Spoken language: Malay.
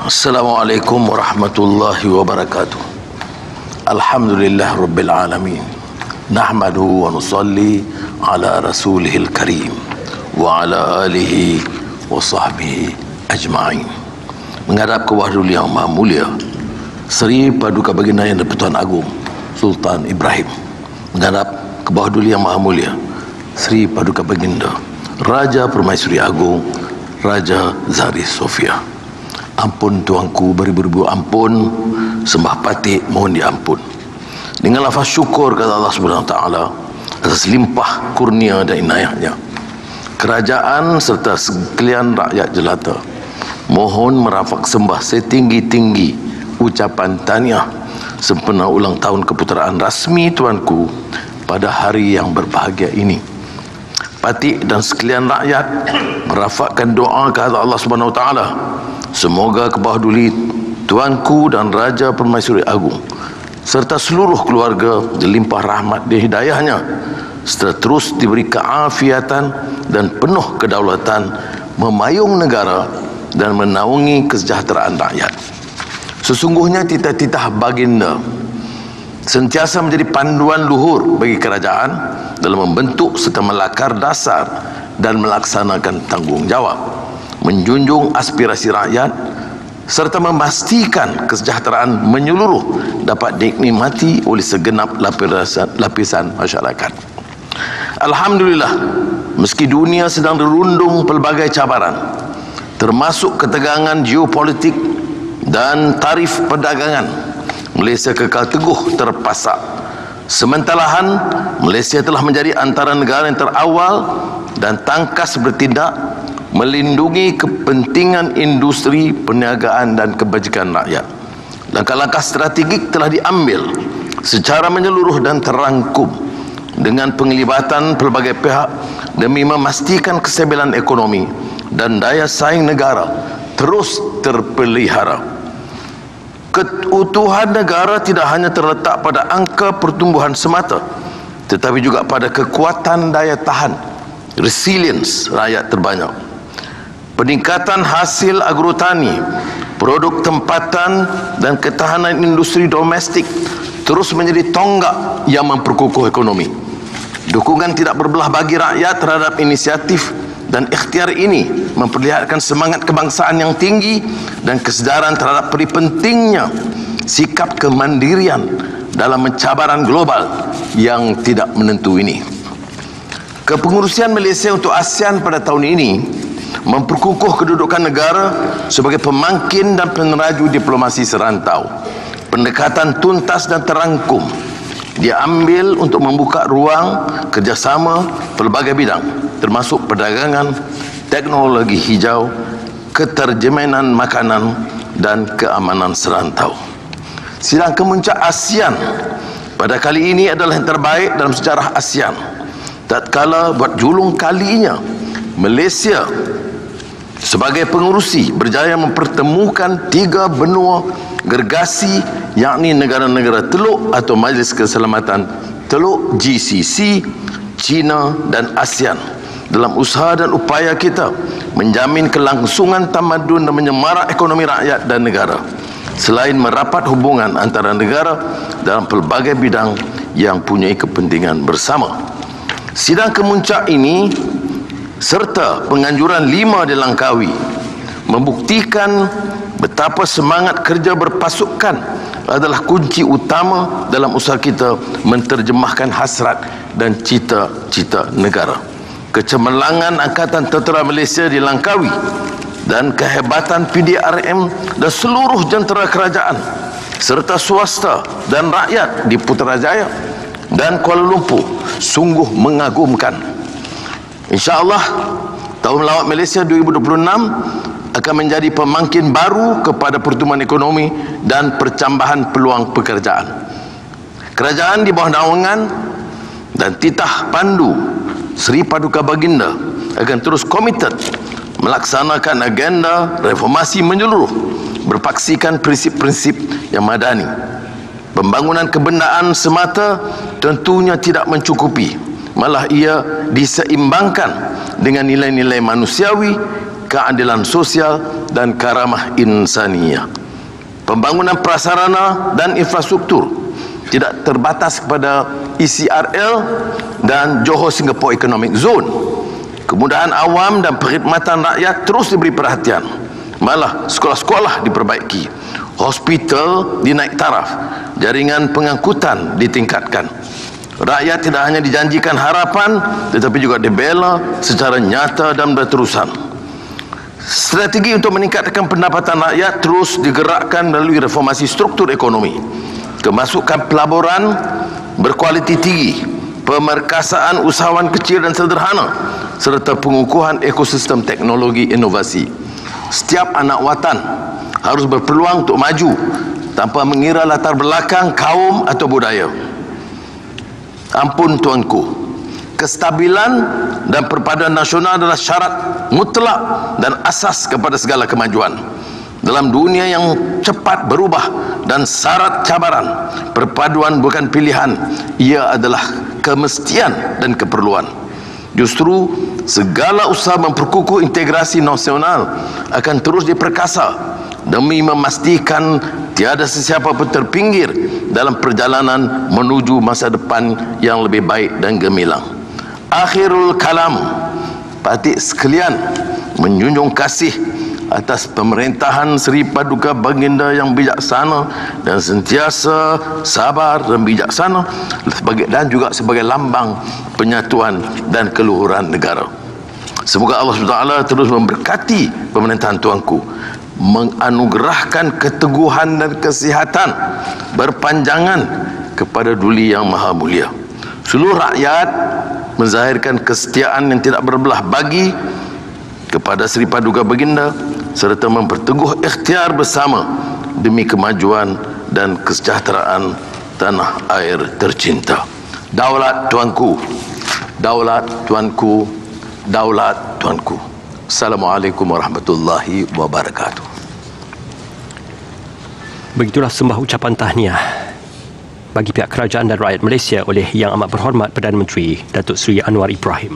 Assalamualaikum warahmatullahi wabarakatuh. Alhamdulillah rabbil alamin. Nahmaduhu wa nusalli ala rasulihil karim wa ala alihi wa sahbihi ajma'in. Menghadap ke Wahidul yang Maha Mulia Seri Paduka Baginda Yang di-Pertuan Agong Sultan Ibrahim. Menghadap ke Wahidul yang Maha Mulia Seri Paduka Baginda Raja Permaisuri Agong Raja Zahri Sofia. Ampun tuanku, beribu-ribu ampun, sembah patik mohon diampun. Dengan lafaz syukur kata Allah Subhanahu Wa Taala atas limpah kurnia dan inayahnya, kerajaan serta sekalian rakyat jelata mohon merafak sembah setinggi-tinggi ucapan tahniah sempena ulang tahun keputeraan rasmi tuanku pada hari yang berbahagia ini. Patik dan sekalian rakyat merafakkan doa kepada Allah Subhanahu Wa Taala, semoga kebahaduli tuanku dan Raja Permaisuri Agong serta seluruh keluarga dilimpah rahmat dan hidayahnya, serta terus diberi keafiatan dan penuh kedaulatan memayung negara dan menaungi kesejahteraan rakyat. Sesungguhnya titah-titah baginda sentiasa menjadi panduan luhur bagi kerajaan dalam membentuk serta melakar dasar dan melaksanakan tanggungjawab, menjunjung aspirasi rakyat serta memastikan kesejahteraan menyeluruh dapat dinikmati oleh segenap lapisan masyarakat. Alhamdulillah, meski dunia sedang dirundung pelbagai cabaran termasuk ketegangan geopolitik dan tarif perdagangan, Malaysia kekal teguh terpasak. Sementara Malaysia telah menjadi antara negara yang terawal dan tangkas bertindak melindungi kepentingan industri, perniagaan dan kebajikan rakyat. Langkah-langkah strategik telah diambil secara menyeluruh dan terangkum dengan penglibatan pelbagai pihak demi memastikan kestabilan ekonomi dan daya saing negara terus terpelihara. Keutuhan negara tidak hanya terletak pada angka pertumbuhan semata, tetapi juga pada kekuatan daya tahan, resilience rakyat terbanyak. Peningkatan hasil agrotani, produk tempatan dan ketahanan industri domestik terus menjadi tonggak yang memperkukuh ekonomi. Dukungan tidak berbelah bagi rakyat terhadap inisiatif dan ikhtiar ini memperlihatkan semangat kebangsaan yang tinggi dan kesedaran terhadap pentingnya sikap kemandirian dalam mencabaran global yang tidak menentu ini. Kepengurusian Malaysia untuk ASEAN pada tahun ini memperkukuh kedudukan negara sebagai pemangkin dan peneraju diplomasi serantau. Pendekatan tuntas dan terangkum diambil untuk membuka ruang kerjasama pelbagai bidang termasuk perdagangan, teknologi hijau, keterjemanan makanan dan keamanan serantau. Sidang Kemuncak ASEAN pada kali ini adalah yang terbaik dalam sejarah ASEAN, tatkala buat julung kalinya Malaysia sebagai pengurusi berjaya mempertemukan 3 benua gergasi, yakni negara-negara Teluk atau Majlis Keselamatan Teluk GCC, China dan ASEAN dalam usaha dan upaya kita menjamin kelangsungan tamadun dan menyemarak ekonomi rakyat dan negara, selain merapat hubungan antara negara dalam pelbagai bidang yang punya kepentingan bersama. Sidang kemuncak ini serta penganjuran 5 di Langkawi membuktikan betapa semangat kerja berpasukan adalah kunci utama dalam usaha kita menterjemahkan hasrat dan cita-cita negara. Kecemerlangan Angkatan Tentera Malaysia di Langkawi dan kehebatan PDRM dan seluruh jentera kerajaan serta swasta dan rakyat di Putrajaya dan Kuala Lumpur sungguh mengagumkan. InsyaAllah tahun lawat Malaysia 2026 akan menjadi pemangkin baru kepada pertumbuhan ekonomi dan percambahan peluang pekerjaan. Kerajaan di bawah naungan dan titah pandu Seri Paduka Baginda akan terus komited melaksanakan agenda reformasi menyeluruh berpaksikan prinsip-prinsip yang madani. Pembangunan kebendaan semata tentunya tidak mencukupi, malah ia diseimbangkan dengan nilai-nilai manusiawi, keadilan sosial dan karamah insaniyah. Pembangunan prasarana dan infrastruktur tidak terbatas kepada ECRL dan Johor Singapore Economic Zone. Kemudahan awam dan perkhidmatan rakyat terus diberi perhatian. Malah sekolah-sekolah diperbaiki, hospital dinaik taraf, jaringan pengangkutan ditingkatkan. Rakyat tidak hanya dijanjikan harapan, tetapi juga dibela secara nyata dan berterusan. Strategi untuk meningkatkan pendapatan rakyat terus digerakkan melalui reformasi struktur ekonomi, kemasukan pelaburan berkualiti tinggi, pemerkasaan usahawan kecil dan sederhana, serta pengukuhan ekosistem teknologi inovasi. Setiap anak watan harus berpeluang untuk maju tanpa mengira latar belakang, kaum atau budaya. Ampun tuanku, kestabilan dan perpaduan nasional adalah syarat mutlak dan asas kepada segala kemajuan. Dalam dunia yang cepat berubah dan syarat cabaran, perpaduan bukan pilihan, ia adalah kemestian dan keperluan. Justru segala usaha memperkukuh integrasi nasional akan terus diperkasa demi memastikan tiada sesiapa pun terpinggir dalam perjalanan menuju masa depan yang lebih baik dan gemilang. Akhirul kalam, patik sekalian, menjunjung kasih atas pemerintahan Seri Paduka Baginda yang bijaksana dan sentiasa sabar dan bijaksana, dan juga sebagai lambang penyatuan dan keluhuran negara. Semoga Allah SWT terus memberkati pemerintahan tuanku, menganugerahkan keteguhan dan kesihatan berpanjangan kepada Duli Yang Maha Mulia. Seluruh rakyat menzahirkan kesetiaan yang tidak berbelah bagi kepada Seri Paduka Baginda serta memperteguh ikhtiar bersama demi kemajuan dan kesejahteraan tanah air tercinta. Daulat tuanku, daulat tuanku, daulat tuanku. Assalamualaikum warahmatullahi wabarakatuh. Begitulah sembah ucapan tahniah bagi pihak kerajaan dan rakyat Malaysia oleh Yang Amat Berhormat Perdana Menteri Datuk Seri Anwar Ibrahim.